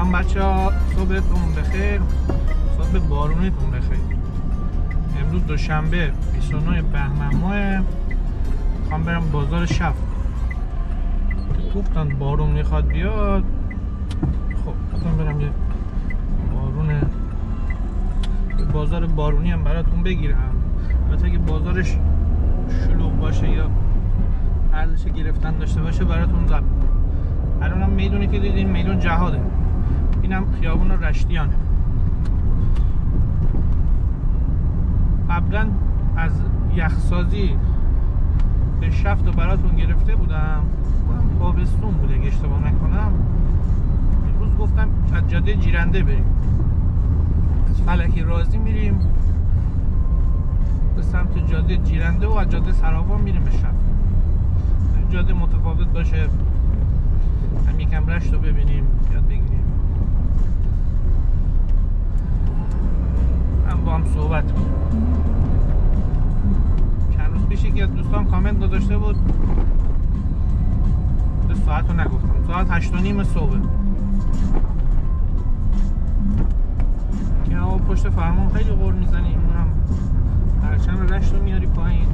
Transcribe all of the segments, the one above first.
سلام بچه ها، صبحتون بخیر، صبح بارونیتون بخیر. امروز دوشنبه 29 بهمن ماه. میخوام برم بازار شف که گفتن بارون میخواد بیاد. خب میخوام برم یه بازار بارونی هم براتون بگیرم. البته اگه بازارش شلوغ باشه یا ارزش گرفتن داشته باشه براتون ضبط. الان هم میدونی که دیدین میدون جهاده، اینم خیابون رشتیانه. قبلا از یخسازی به شفت رو براتون گرفته بودم، تابستون بوده اگه اشتباه نکنم. امروز گفتم از جاده جیرنده بریم، از فلکی رازی میریم به سمت جاده جیرنده و از جاده سراوا میریم به شفت. جاده متفاوت باشه، هم یکم رشت رو ببینیم، یاد بگیریم. هم با هم صحبت کنیم. چند روز پیش یکی از دوستان کامنت داشته بود، ساعت رو نگفتم، ساعت 8:30 صبح که هوا پشت فرمان خیلی غر میزنیم، پرچم رشت رو میاری پایین.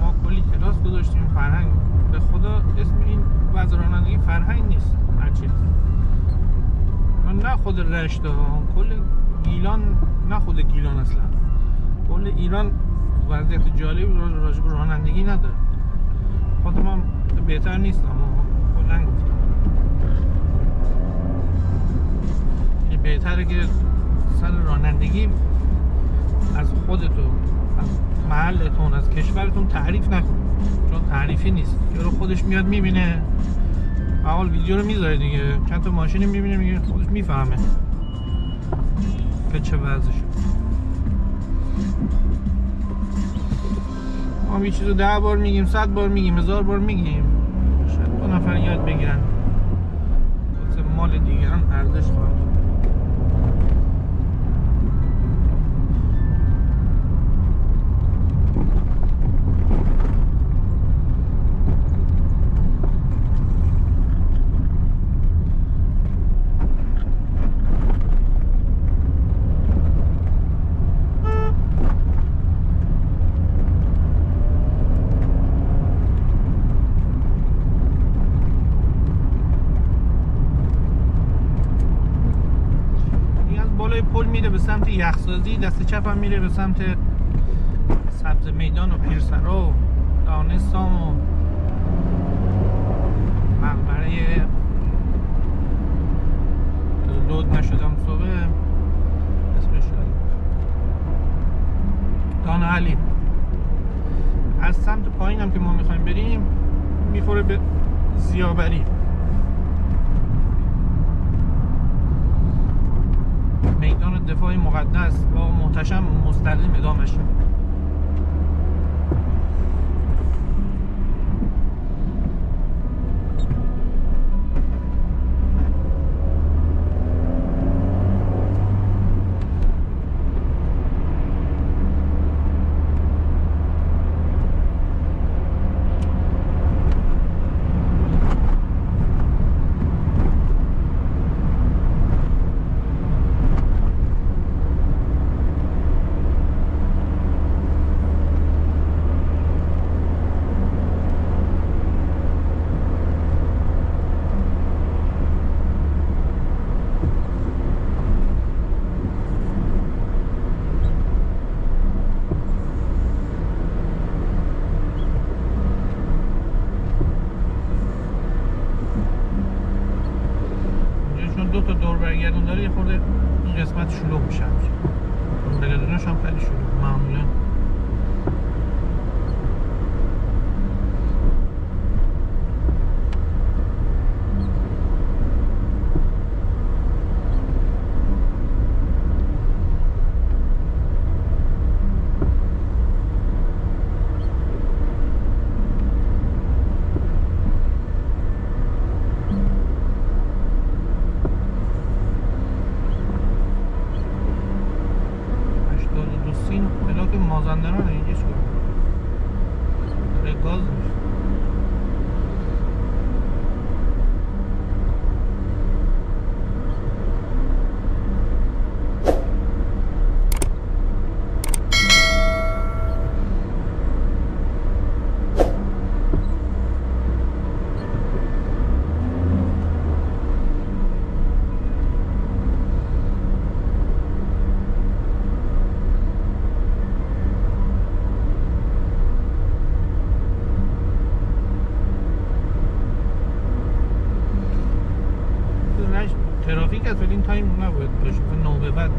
ما کلی کلاس گذاشتیم فرهنگ، به خدا اسم این وضع رانندگی فرهنگ نیست، هرچی نه خود رشت ها، کل گیلان، نه خود گیلان اصلا کل ایران وضعیت جالبی راجع به رانندگی نداره. خودم هم بهتر نیست، اما کلا گفتم این بهتره که سر رانندگی از خودتون، از محلتون، از کشورتون تعریف نکنید، چون تعریفی نیست. یارو خودش میاد میبینه، اول ویدیو رو میذاره دیگه، چند تا ماشین میبینه میگه خودش میفهمه که چه وضعشه. ما یه چیزو 10 بار میگیم، 100 بار میگیم، 1000 بار میگیم، شاید 2 نفر یاد بگیرن، واسه مال دیگران ارزش خواهد. پل میره به سمت یخسازی، دست چپ هم میره به سمت سبز میدان و پیرسرا و دانستان و مقبره لود نشدم صبح اسمش دان علی. از سمت پایین هم که ما میخوایم بریم میخوره به زیابری، میدان دفاع مقدس با محتشم مستقیم ادامش. دو تا دور برگردون داره، یه خورده این قسمت شلوغ میشه. برگردونش هم خیلی شلوغ معمولا. ترافیک از این تایم نباید باشه، نوبه بعد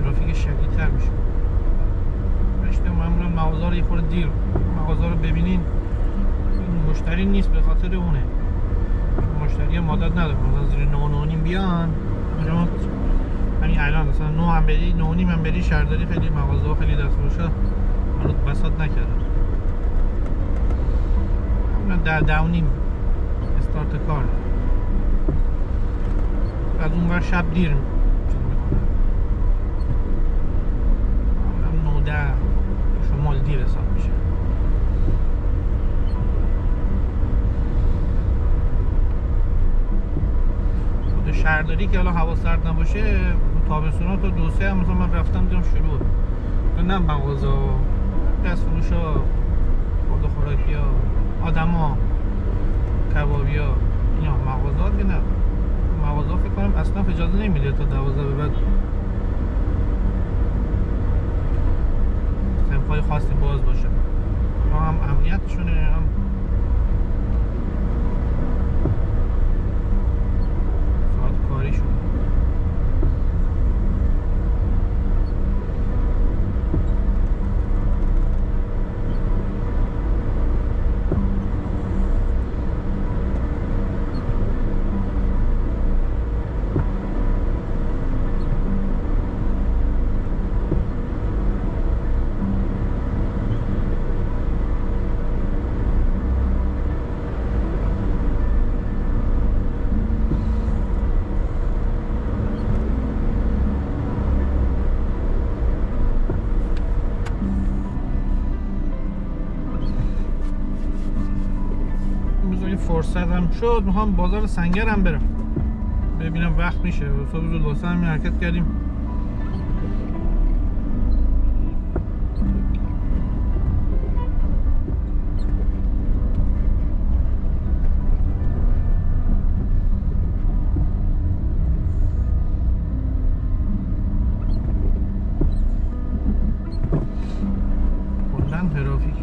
ترافیک شدیدتر میشه. رشته معمولا مغازه رو یه خورده دیر مغازه رو ببینین، این مشتری نیست به خاطر اونه، مشتری مادت نداره، مثلا زیر 9 بیان. شما همین الان مثلا 9 هم بری 9 هم بری شهرداری خیلی مغازه ها خیلی دستفروشا هنوز بساط نکردن. همون 10 استارت کار، از اون ور شب دیر معمولا 9 شمال دیر حساب میشه. خود شهرداری که حالا هوا سرد نباشه تابستونا تا 2-3 هم مثلا من رفتم دیدم شروع نه مغازه دستفروشا خورده خوراکی ها آدما کبابی ها اینا، مغازات که نه، مغازه فکر کنم اصلا اجازه نمیده تا 12 به بعد تمپای خاصی باز باشه، هم امنیتشونه هم ساعت کاریشون. فرصت هم شد میخوام بازار سنگر هم برم ببینم وقت میشه. صبح زود واسه همین حرکت کردیم. کلن ترافیک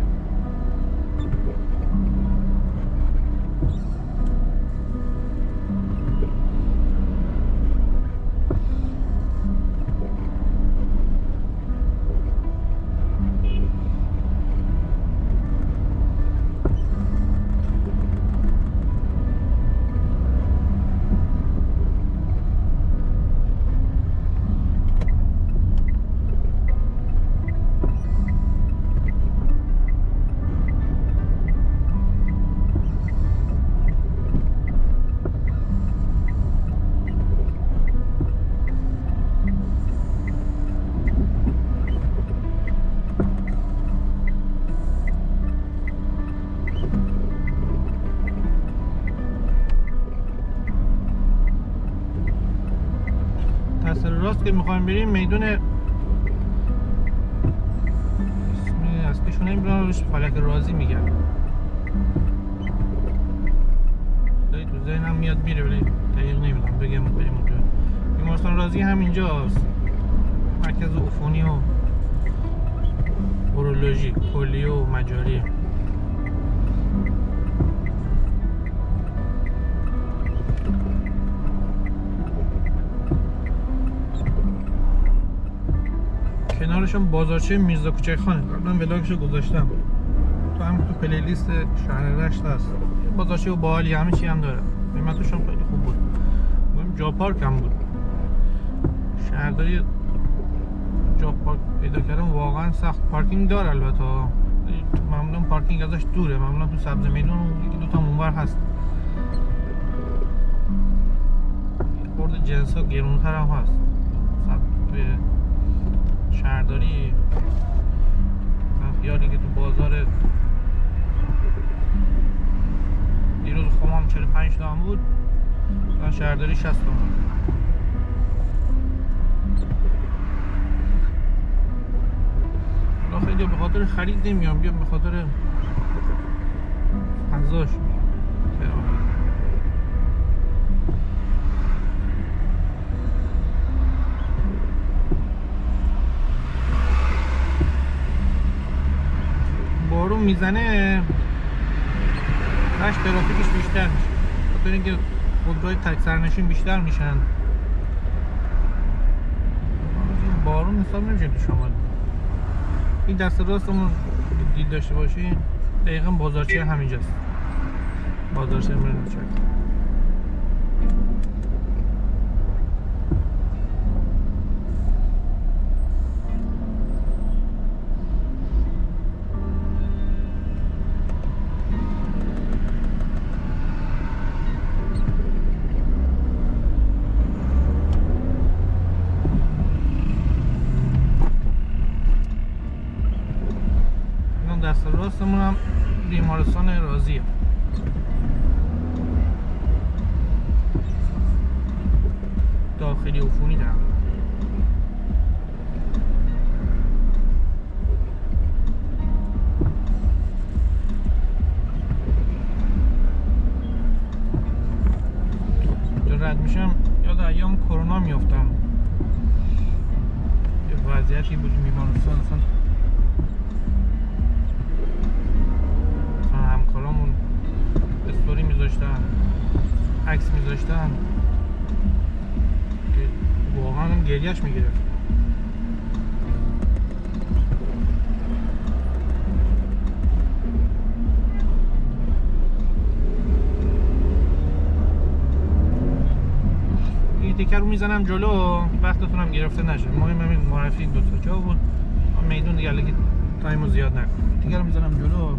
راست که میخوایم بریم میدون اسمی اصلیشو نمیدونم روش فلک رازی میگن، داری تو ذهنم میاد میره ولی دقیق نمیدونم بگم بریم اونجا. بیمارستان رازی همینجاست، مرکز عفونی و اورولوژی کلیه و مجاری. کنارشون بازارچه میرزا کوچکخانه، قبلا ولاگشو گذاشتم تو هم تو پلیلیست شهر رشت هست. بازارچه و باحالی همه چی هم داره، قیمتش هم خیلی خوب بود. جا پارک هم بود، شهرداری جا پارک پیدا کردن واقعا سخت. پارکینگ داره البته، معمولا پارکینگ ازش دوره، معمولا تو سبز میدون یکی دو تا اونور هست. خورده جنس ها گرونتر هم هست توی شهرداری. خیالی که تو بازار دیروز خمام 45 تومن بود، شهرداری 60 تومن. حالا خیلی به خاطر خرید نمیام، بیام به خاطر فضاش. بارون میزنه رشت ترافیکش بیشتر میشه، خاطر اینکه خودروهای تک سرنشین بیشتر میشن، بارون حساب نمیشه تو شمال. این دست راستمون دید داشته باشین دقیقا بازارچه همینجاست، بازارچه مرنوچک. دست راستمون هم بیمارستان رازیه. داخلی عفونی در رد میشم یاد ایام کرونا میافتم. یه وضعیتی بود بیمارستان، اصلا همکارامون استوری میذاشتن، عکس میذاشتن که واقعا هم گریهش میگرفت. این تیکر رو میزنم جلو، وقتتونم گرفته نشه. مهم همین معرفی دو تا جا بود. میدون دیگه لگی تایمو زیاد نکنم. تیکر رو میزنم جلو.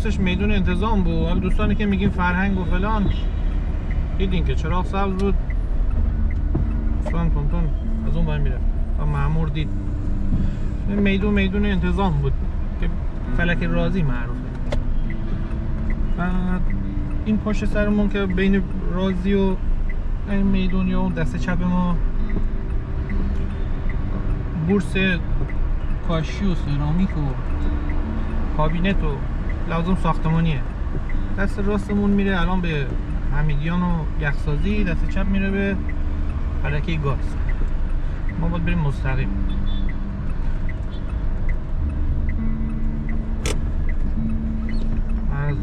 راستش میدون انتظام بود. حالا دوستانی که میگیم فرهنگ و فلان، دیدین که چراغ سبز بود، دوستان تونتون از اون باید میره و مأمور دید میدون انتظام بود که فلک رازی معروفه. بعد این پشت سرمون که بین رازی و این میدون یا دست چپ ما بورس کاشی و سرامیک و کابینت و لازم ساختمانیه. دست راستمون میره الان به حمیدیان و یخسازی، دست چپ میره به فلکه گاز. ما باید بریم مستقیم. از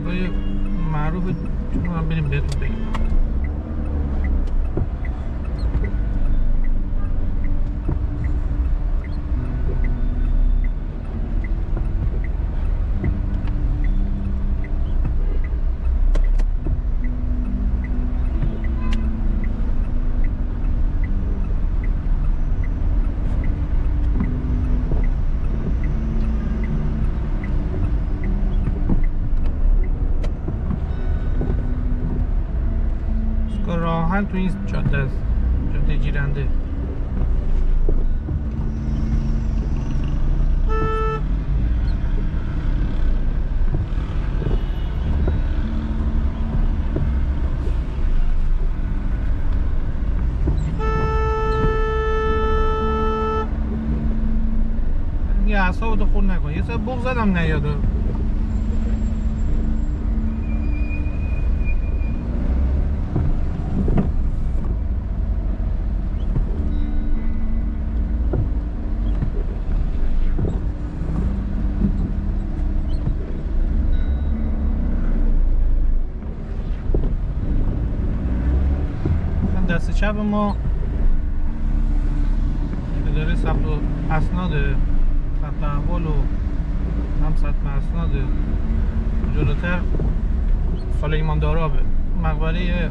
جای معروف چون بریم بهتون بگیم. راهن تو این جاده است، جاده جیرنده. یه اعصابتو خورد نکن، یه سر بغض زدم نیاده. دست چپ ما اداره ثبت اسناد، ثبت احوال و هم ثبت اسناد. جلوتر سلیمان دارابه، مقبره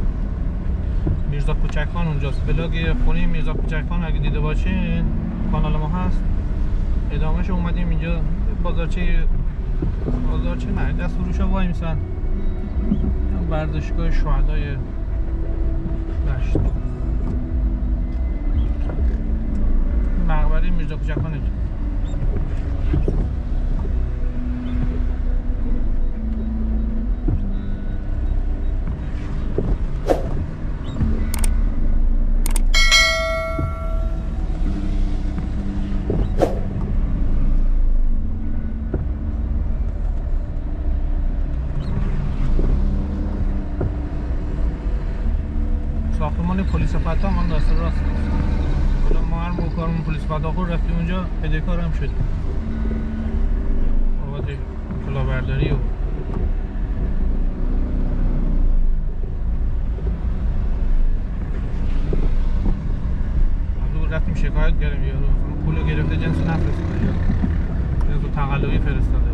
میرزا کوچکخان اونجاست. بلاگ خونه میرزا کوچکخان اگه دیده باشین کانال ما هست، ادامهش اومدیم اینجا. بازارچه نه، دست فروشا وای میسن. ورزشگاه شهدای دشت، مقبره میرزا کوچکخان اینجا. ساختمان پلیس فتا من دست راست. حالا ما هر موقع کارمون پلیس فتا خور رفتیم اونجا پیداکار هم شدیم. بابت کلاهبرداری و از رفتیم شکایت کردیم یارو پولو گرفته جنس نفرستاده، جنس تقلبی فرستاده.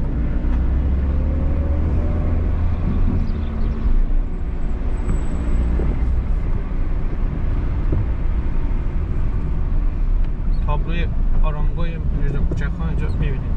تابلوی آرامگاه میرزا کوچکخان اینجا میبینید.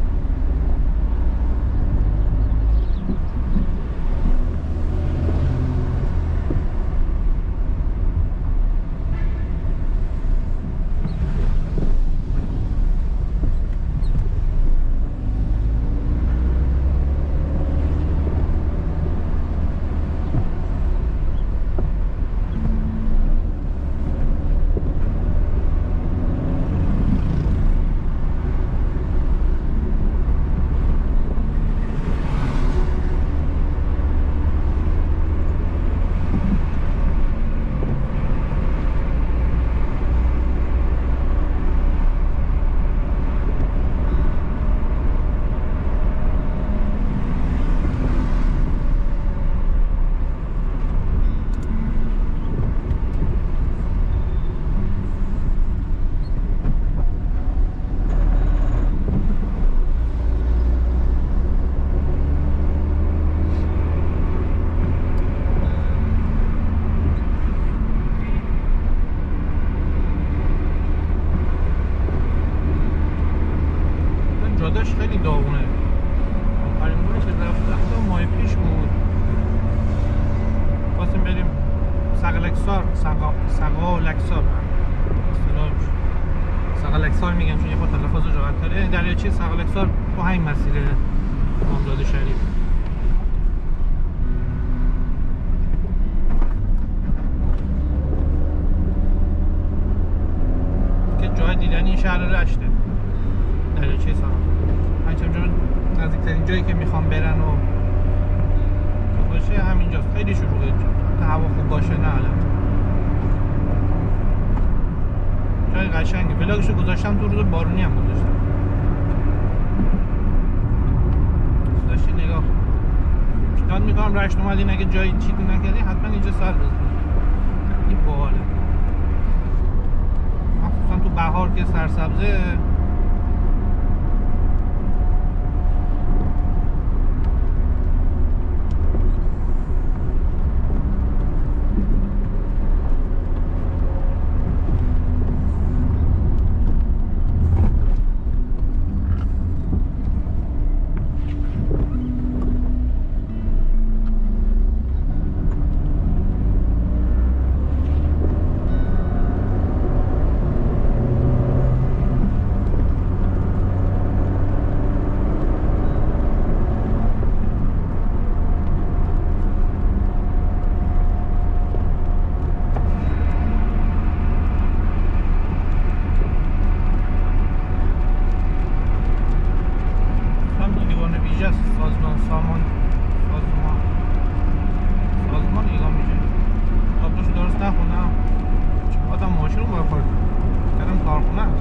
سقالکسار اصطلاحش سقالکسار میگم چون یه خود تلفظ راحت تره. دریاچه سقالکسار با همین مسیر بامداد شریف. که جای دیدنی شهر رشته دریاچه سقالکسار. همچنان نزدیکترین جایی که میخوام برن و باشه همینجاست. خیلی شلوغه تا هوا خوب باشه نه الان جای قشنگه. ولاگشو گذاشتم تو روز بارونی هم گذاشتم. داشتی نگاه پیشنهاد میکنم رشت اومدین اگه جایی چیزی نکردی حتما اینجا سر بزنید. این باحاله مخصوصا تو بهار که سرسبزه. سازمان ایگان میشه تابلوشو درست نخونم آدم ماشین رو بخورد کردم کارخونه هست.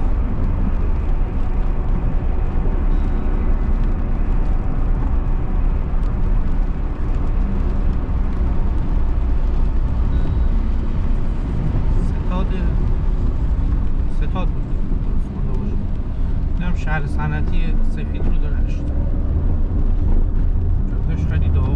ستاد بود اینم شهر صنعتی سفید رو داشت. جادهش خیلی داغونه.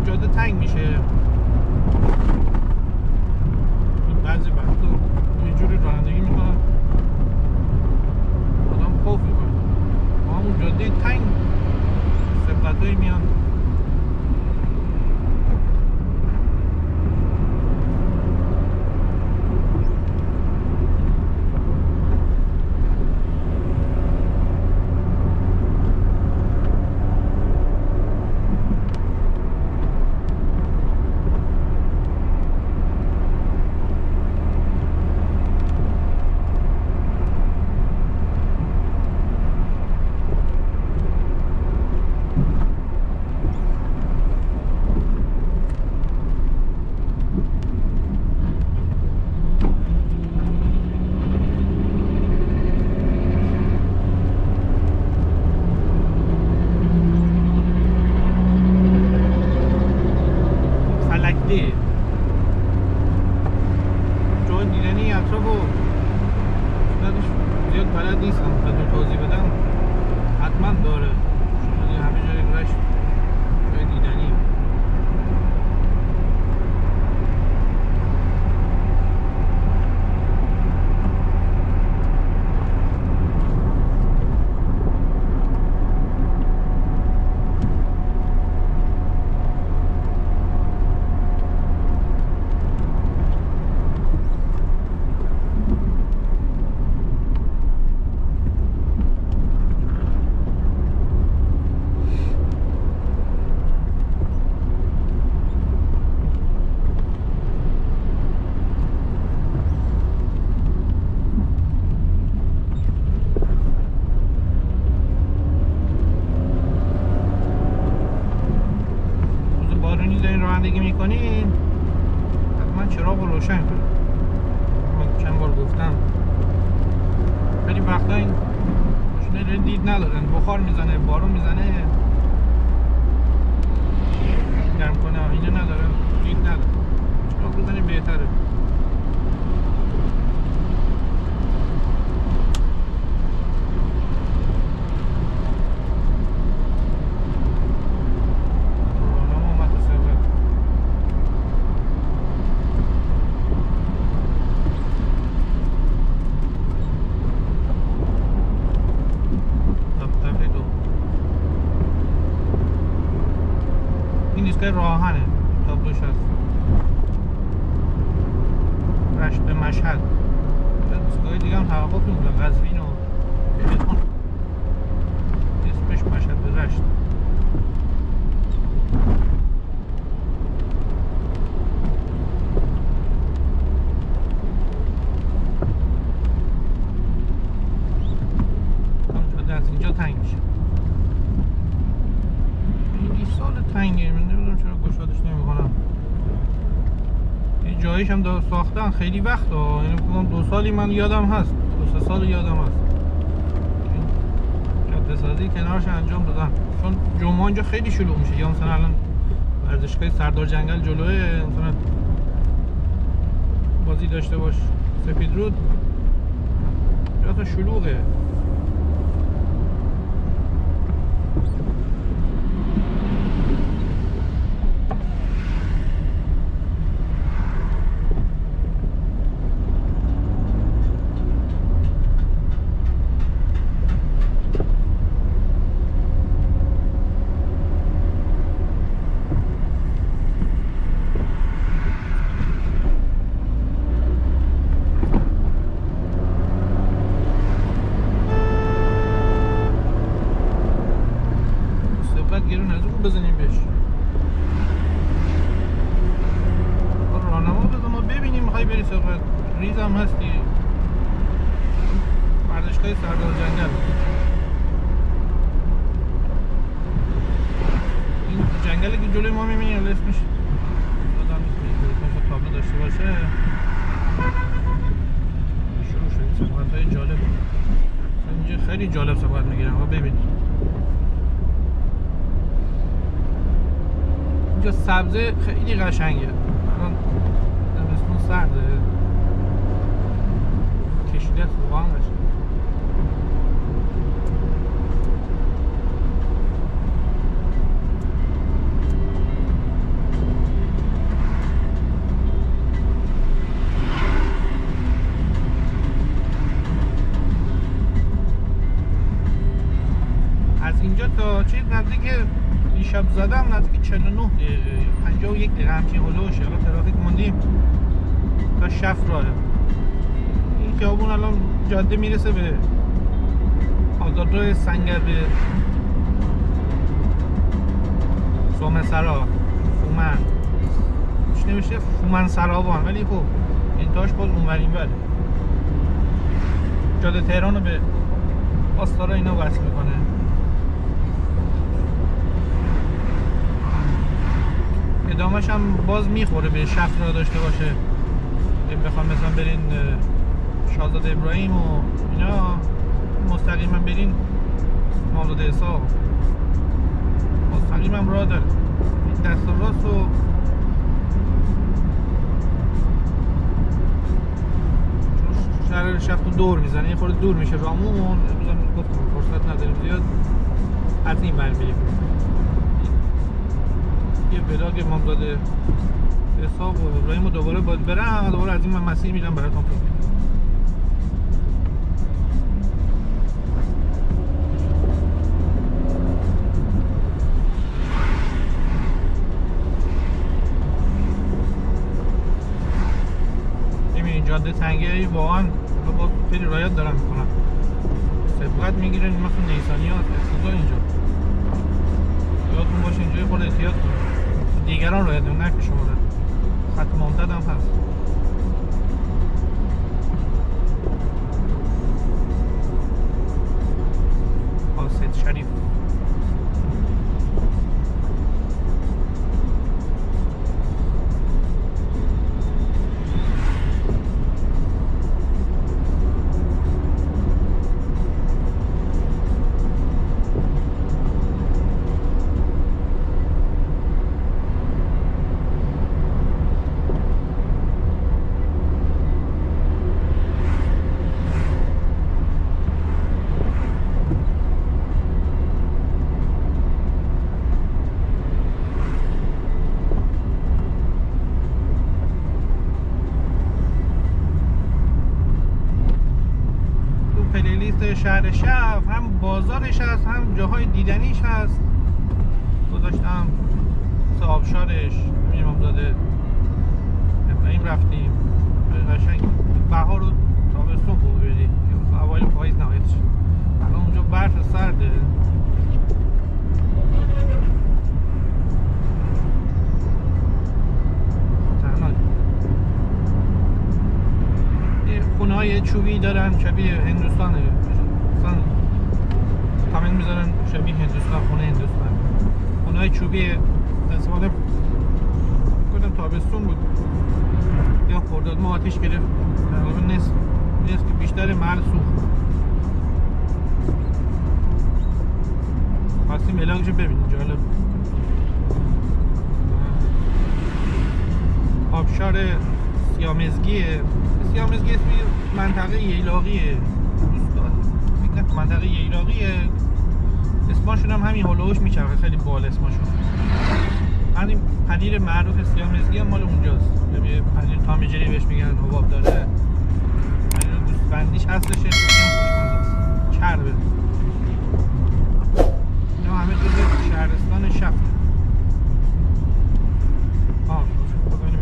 جاده تنگ میشه. بعضی وقتا یه جوری رانندگی میکنن آدم خوف میکنه. ما همون جاده تنگ سبقتایی میان. جای دیدنی اطراف و زیاد بلد نیستم خدمت توضیح بدم. حتما داره شما همه جای رشت جای دیدنی. وقتا این ماشینه دید ندارن، بخار میزنه، بارون میزنه، گرم کنه اینه نداره، دید نداره. چرا بزنی بهتره. راهنه تابلوش هست رشت به مشهد. ایستگاه دیگه هم توقف میکنه، قزوین و تهران، اسمش مشهد به رشت. جاده از اینجا تنگ میشه. این سال تنگه، من نمیدونم چرا گشادش نمیکنم. این جاییش هم ساختن خیلی وقت ها، یعنی بکنم 2 سالی من یادم هست، 2-3 سال یادم هست جاده سازی کنارش انجام دادن. چون جمعه اینجا خیلی شلوغ میشه، یا مثلا الان ورزشگاه سردار جنگل جلوه، مثلا بازی داشته باش سپید رود، جا تا شلوغه. بزنیم بهش راهنما بزن ما ببینیم. میخوای بری سبقت ریز هم هستی، ورزشگاه سردار جنگل. این جنگلی که جلوی ما میبینی اسمش یادم نیست، تابلو داشته باشه. شروع شد سبقت های جالب، اینجا خیلی جالب سبقت میگیرن. ما ببینیم اینجا سبزه خیلی قشنگه. الان زمستون سرده، کشیده واقعا قشنگه. از اینجا تا چیز نزدیک دیشب زدم نزدیک 49 دقیقه 51 دقیقه همچین هلوشه. الان ترافیک موندیم تا شفت راهه. این خیابون الان جاده میرسه به آزادراه سنگر به سومنسرا فومن، چی نمیشه فومن سرابان، ولی خب انتهاش باز اونور اینوره. جاده تهران رو به آستارا اینا وصل میکنه. ادامهش هم باز میخوره به شفت را داشته باشه. بخوام مثلا برین شاهزاده ابراهیم و اینا مستقیما برین مولد عیسی، مستقیم هم راه داره. دست راست و شهر شفت رو دور میزنه، یه خورده دور میشه رامون. امروز گفتم فرصت نداریم زیاد، از این ور میریم. یه ولاگ مامزاده حساب و ابراهیم رو دوباره باید برم، دوباره از این من مسیر میرم براتون توضیح میدم. ببین جاده تنگه واقعا با خیلی رعایت دارم میکنم، سبقت میگیرن مثلا نیسانی ها افتضاح اینجا. یادتون باشه اینجا یه خورده احتیاط کنید، دیگران رعایت نکنید، نه که شما خط ممتد هم هست. قاصد شریف لیست شهر شب، هم بازارش هست، هم جاهای دیدنیش هست. گذاشتم مثل آبشارش، امامزاده، ابراهیم رفتیم. قشنگ بهار و تابستون خوب بری، اوایل پاییز نهایتش. الان اونجا برف سرده. خونه های چوبی دارن شبیه هندوستانه، مثلا کامل میذارن شبیه هندوستان، خونه هندوستان. خونه های چوبی استفاده کردم، تابستون بود یا خرداد ما آتیش گرفت، تقریبا نصف که بیشتر محل سوخت. خواستیم علاقشو ببینیم، جالب. آبشار سیامزگیه. سیامزگی اسمی منطقه ییلاقیه، منطقه ییلاقیه. اسمشون هم همین هلوش میچرخه، خیلی بال اسمشون. همین پنیر معروف سیامزگی هم مال اونجاست. یه پنیر تامیجری بهش میگن، حباب داره. پنیر گوسفندیش هستش، خیلی خوشمزه است. چربه. اینا همه جزء شهرستان شفت.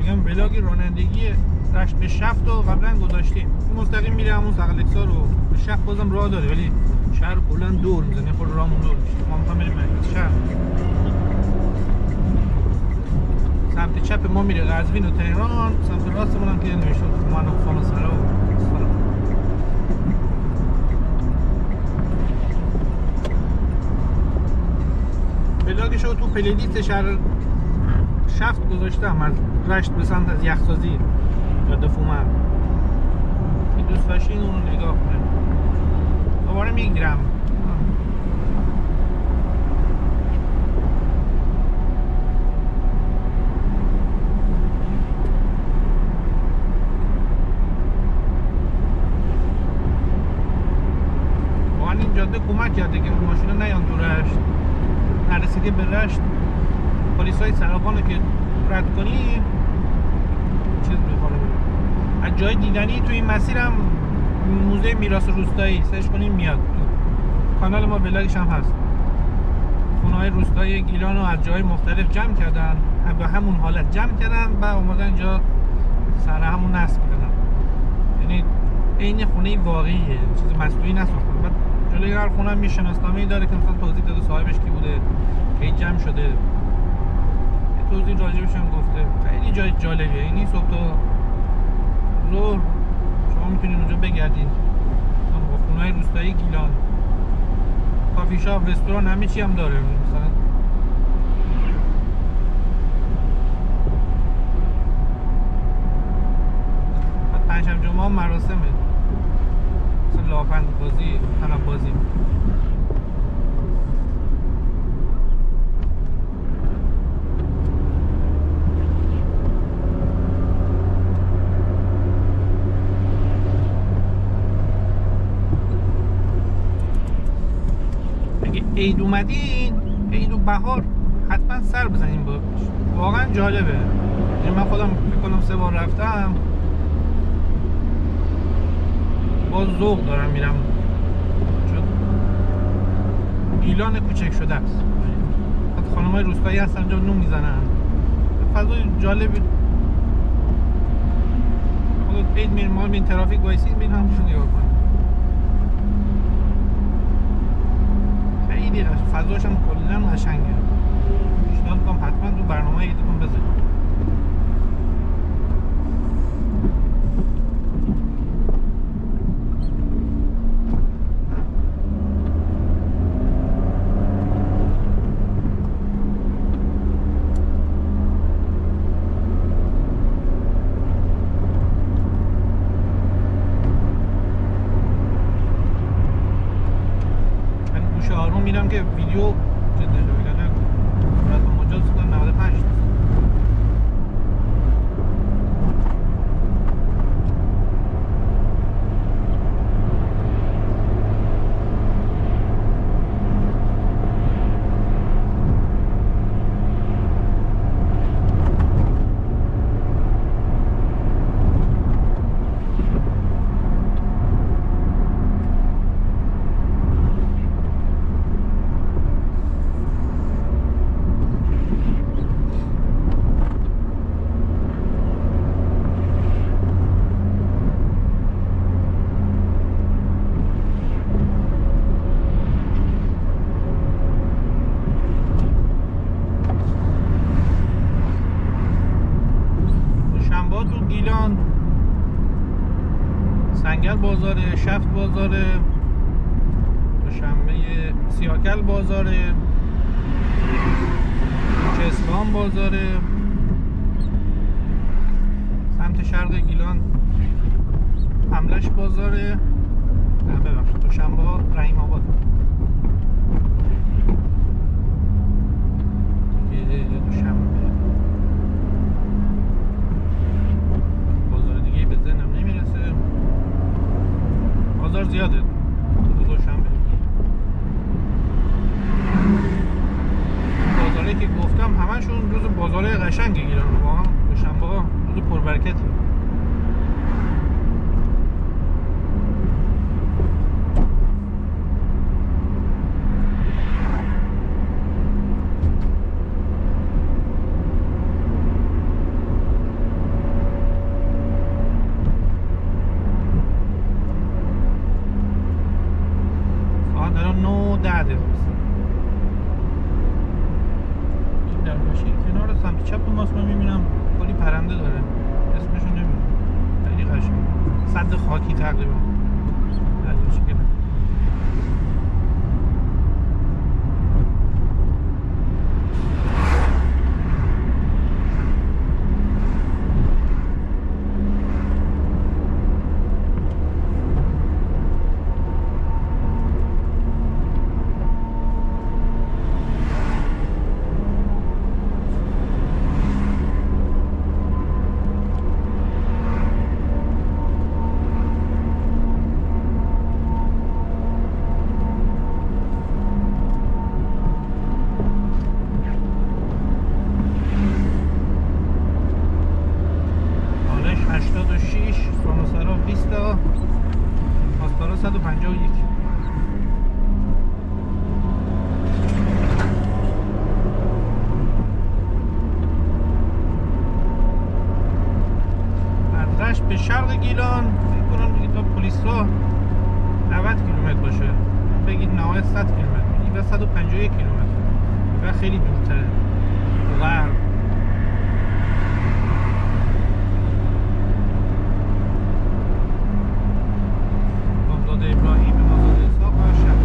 میگم بلاگ رانندگی رشت به شفت رو قبلا گذاشتیم. مستقیم میره همون سقلکسا رو به شفت، بازم راه داره ولی شهر کلا دور میزنه، خود راهمون دور میشه. ما میخوام بریم مرکز شهر. سمت چپ ما میره قزوین و تهران، سمت راستمون هم که نوشته من و خانسرا و بلاگشو تو پلیلیست شهر شفت گذاشتم، از رشت به سمت از یخسازی جاده فومن. این دوست داشتین اون رو نگاه کنه. دوباره میگیرم. واقعا این جاده کمک کرده که ماشینا نیان تو رشت. نرسیده به رشت پلیسای سرابان که رد کنی چیز میخوره. از جای دیدنی تو این مسیرم موزه میراث روستایی سرچ کنیم میاد. تو کانال ما بلاگش هم هست. خونه‌های روستایی گیلان رو از جای مختلف جمع کردن، به همون حالت جمع کردن و اومدن اینجا سر همون نصب کردن. یعنی عین خونه واقعیه، چیز مصنوعی نساختن. بعد جلوی هر خونه هم یه شناسنامه‌ای داره که مثلا توضیح داده صاحبش کی بوده، کی جمع شده. توضیح راجبش هم گفته. خیلی جای جالبیه. اینی صبح تا ظهر شما میتونید اونجا بگردین. خونه‌های روستایی گیلان، کافی شاپ، رستوران، همه چی هم داره. مثلا پنجشنبه جمعه هم مراسمه، مثلا لافند بازی، طناب بازی. عید اومدین، عید و بهار حتما سر بزنیم. واقعا جالبه. یعنی من خودم فکر کنم 3 بار رفتم، باز ذوق دارم میرم، چون گیلان کوچک شده است. خانم‌های روستایی هستن اونجا نون میزنن، فضای جالبی. خود عید میریم، ما این ترافیک وایسین بین همشون نگاه کنیم. خیلی فضاش هم کلا قشنگه. پیشنهاد می‌کنم حتما تو برنامه عیدتون بذارید. میرم که ویدیو جدا بگیرن. براتون مجاز کنم 95. شفت بازاره، دوشنبه سیاکل بازاره، کوچه اصفهان بازاره، سمت شرق گیلان حملش بازاره، ببخشید دوشنبه رحیم آباد، دوشنبه بازار دیگه به ذهنم نمیرسه. بازار زیاده دوشنبه. بازاره که گفتم همشون روز بازاره قشنگ گیلان، واقعا دوشنبه روز پربرکتی. چپ ماست من میبینم کلی پرنده داره، اسمشو نمیدونم، خیلی قشنگ، سد خاکی تقریبا دریاچه که پاسدارا 151. از رشت به شرق گیلان فکر کنم دیگه تا پلیسا 90 کیلومتر باشه، بگید نهایت 100 کیلومتر، این و 151 کیلومتر و خیلی دورتره غرب. ابراهیم آزاد اسحاق و شهر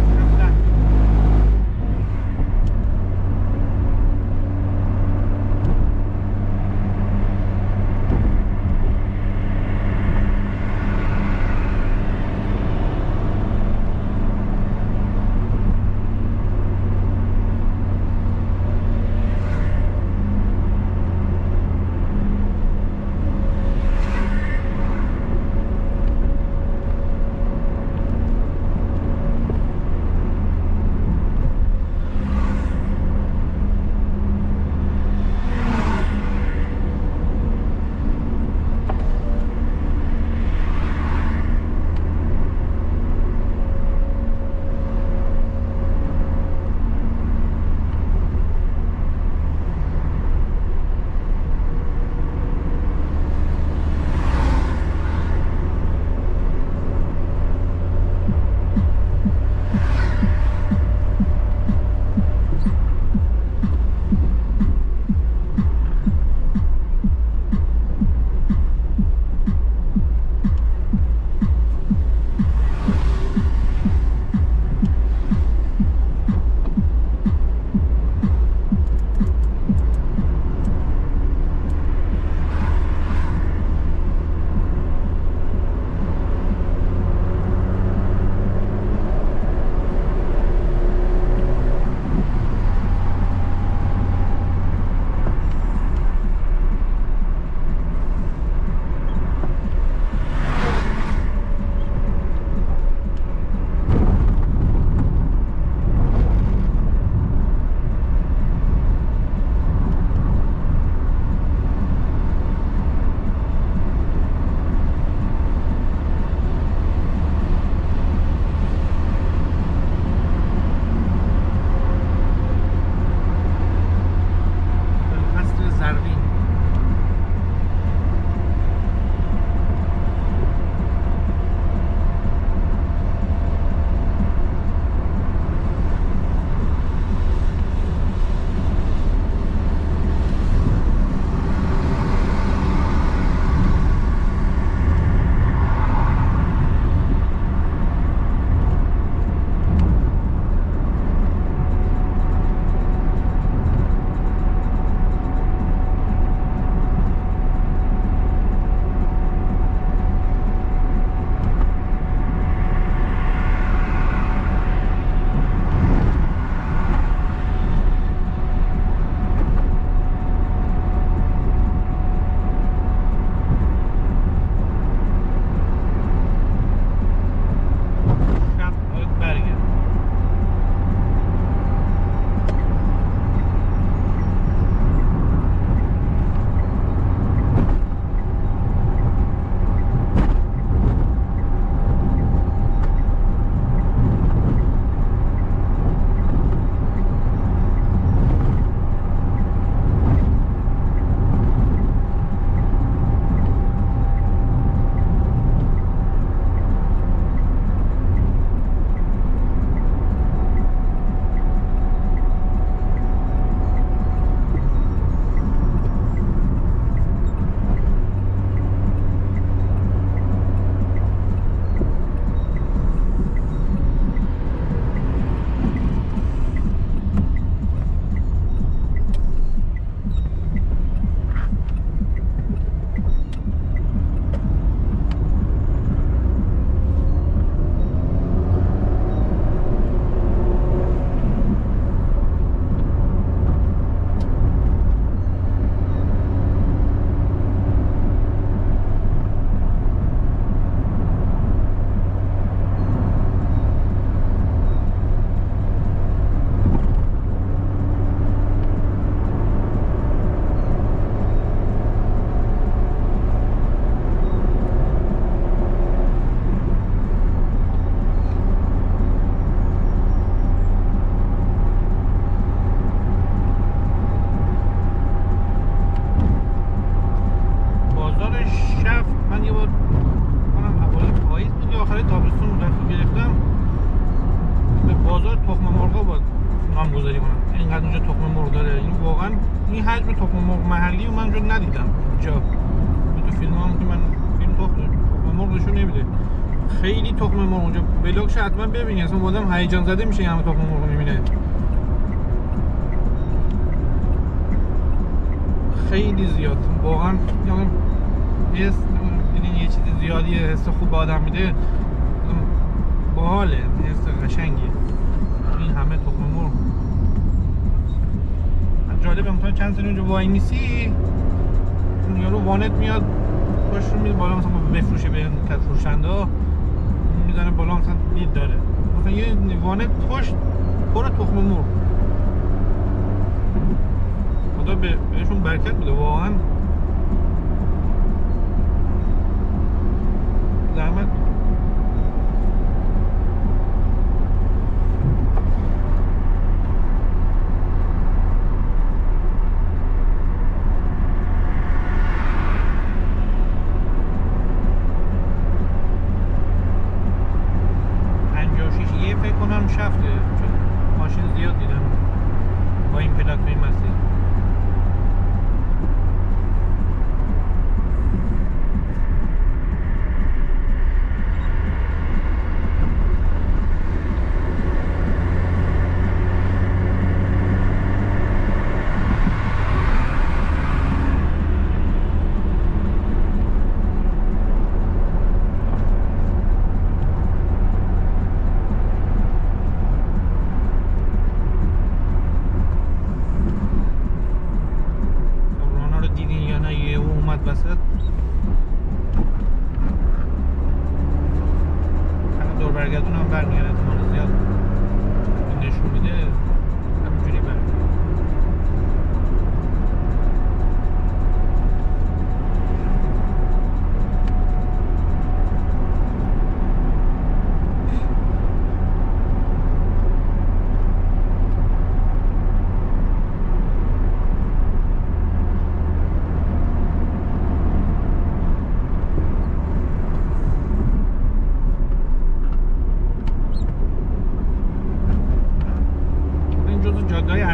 اینقدر اونجا تخم مرغ داره. این واقعا این حجم تخم مرغ محلی رو من اونجا ندیدم اینجا. تو فیلم هم که من فیلم تخم مرغشو نمیده. خیلی تخم مرغ اونجا بلاکش حتما ببینی، اصلا آدم هیجان زده میشه همه تخم مرغ میبینه. خیلی زیاد واقعا، یعنی یه چیز زیادی حس خوب به آدم میده، باحاله، حس قشنگیه این همه تخم مرغ. جالبه مثلا چند سنی اونجا وای میسی، یارو وانت میاد پشت رو میده بالا، مثلا بفروشه به فروشنده ها، میزنه بالا مثلا دید داره، مثلا یه وانت پشت پر تخم مرغ. خدا بهشون برکت بده واقعا، زحمت. یه فکر کنم شفته، چون ماشین زیاد دیدم با این پلاک به این مسیر.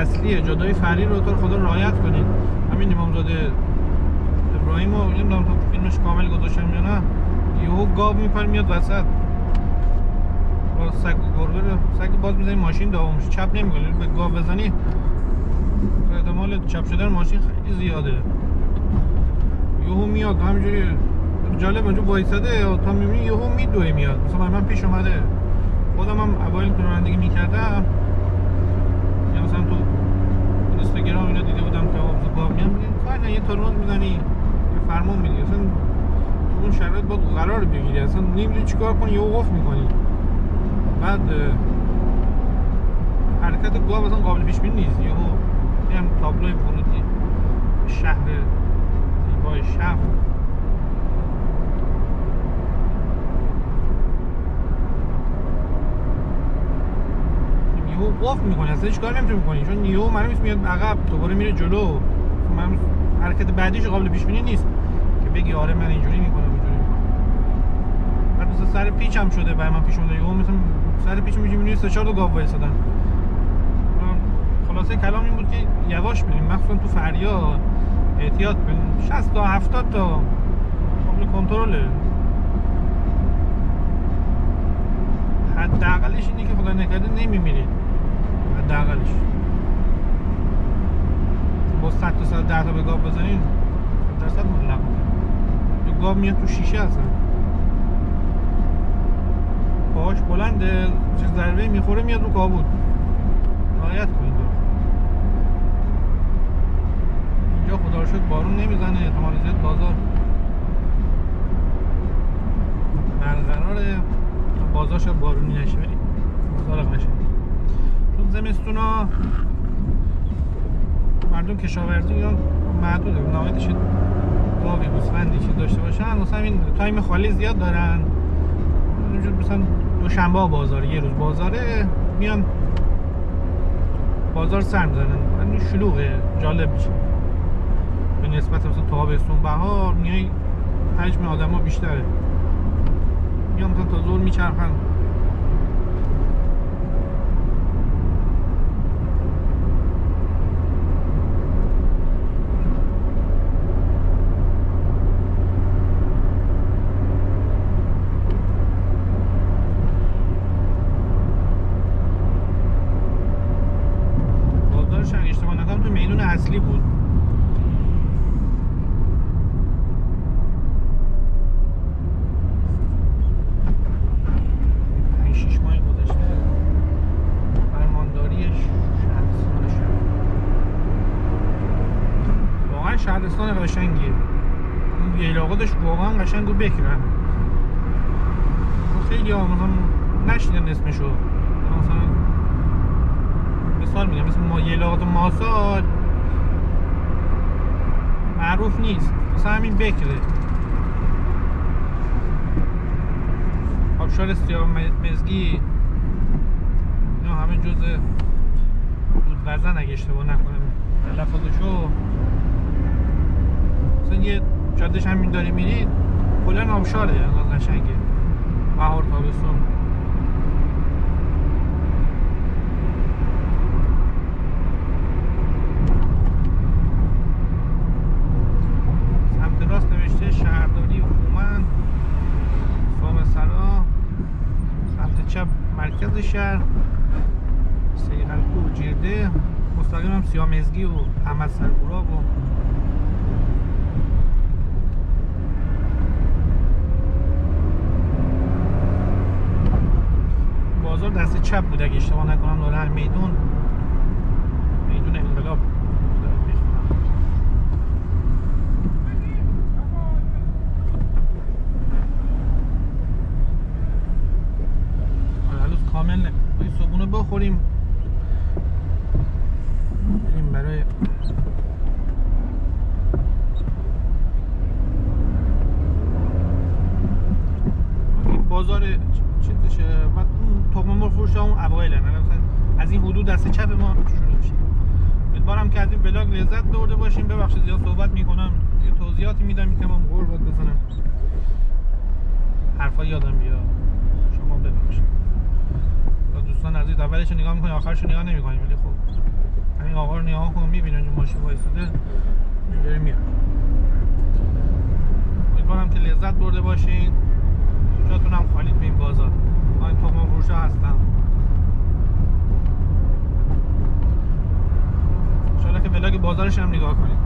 اصلیه، جاده‌های فرعی رو تو خدا رعایت کنید. همین امامزاده ابراهیم رو نمیدونم تو فیلمش کامل گذاشتم یا نه، یهو گاو میپره میاد وسط با سگ و گربه رو، سگ باز میزنی ماشین داغون میشه، چپ نمیکنی، به گاو بزنی احتمال چپ شدن ماشین خیلی زیاده. یهو میاد همینجوری، جالب اونجا وایساده تا میبینی یهو میدوه میاد. مثلا من پیش اومده، خودم هم اوایل که رانندگی میکردم یا مثلا تو اینستاگرام اینا دیده بودم که آب گاو میاد، میگن کار نه، یه ترمز میزنی یه فرمان میدی، اصلا تو اون شرایط باید قرار بگیری، اصلا نمیدونی چیکار کنی، یهو قفل میکنی. بعد حرکت گاو اصلا قابل پیش بینی نیست. یهو میگم تابلوی ورودی شهر زیبای شهر، یهو قفل میکنی، اصلا هیچ کار نمیتونی کنی، چون یهو معلوم نیست میاد عقب دوباره میره جلو. من حرکت بعدیش قابل پیش بینی نیست که بگی آره من اینجوری میکنم اینجوری میکنم. بعد مثلا سر پیچ هم شده برای من پیش اومده، یهو مثلا سر پیچ میبینی 3-4 تا گاو وایسادن. خلاصه کلام این بود که یواش بریم، مخصوصا تو فریا احتیاط کنیم. 60 تا 70 تا قابل کنترله. حداقلش اینه که خدا نکرده نمیمیرید، حداقلش با 100 تا 110 تا به گاو بزنین درصد مطلق میشه. گاو میاد تو شیشه اصلا، پاهاش بلنده، چه ضربه میخوره میاد رو کابود. رعایت کنید. اینجا خدا رو شکر بارون نمیزنه، احتمال زیاد بازار برقراره، بازار شاید بارونی نشه ولی بازار قشنگ. چون زمستونا مردم کشاورزی ایران محدوده، نهایتش گاوی گوسفندی چیز داشته باشن، مثلا این تایم خالی زیاد دارن. اینجور مثلا دوشنبه بازار، یه روز بازاره، میان بازار سر میزنن، این شلوغه، جالب میشه. به نسبت مثلا تابستون بهار میای حجم آدم ها بیشتره، میان مثلا تا ظهر میچرخن. قشنگه. اون ییلاقاتش واقعا قشنگ و بکرن. خیلی ها مثلا نشنیدن اسمشو. مثلا مثال میگم مثل ما ییلاقات ماسال معروف نیست، مثلا همین بکره. آبشار سیاه مزگی اینا همه جزء رودوزن اگه اشتباه نکنم تلفظشو. مثلا یه جادهش همین داری میرید کلن آبشاره، انقدر قشنگه بهار تابستون. سمت راست نوشته شهرداری هومن سامسرا، سمت چپ مرکز شهر سیغلکو و جرده، مستقیم هم سیامزگی و احمد سرگوراب و بازار دست چپ بود اگه اشتباه نکنم. داره میدون انقلاب میخونم. هنوز کامل نه. این صبحونه بخوریم بریم برای این بازار چیزشه. بعد اون تخم مرغ فروش اون اوایل مثلا از این حدود دست چپ ما شروع میشه. امیدوارم که از این ولاگ لذت برده باشیم. ببخشید زیاد صحبت میکنم، یه توضیحاتی میدم یکم هم قربت بزنم، حرفا یادم بیاد، شما ببخشید. دوستان عزیز اولش نگاه میکنی آخرش نگاه نمیکنی، ولی خب همین آقا رو نگاه کن میبینن این ماشین وایساده میبره میاد. امیدوارم که لذت برده باشین. جاتون هم خالی تو این بازار. من این تخم فروشا هستم. انشالله که ولاگ بازارش هم نگاه کنید.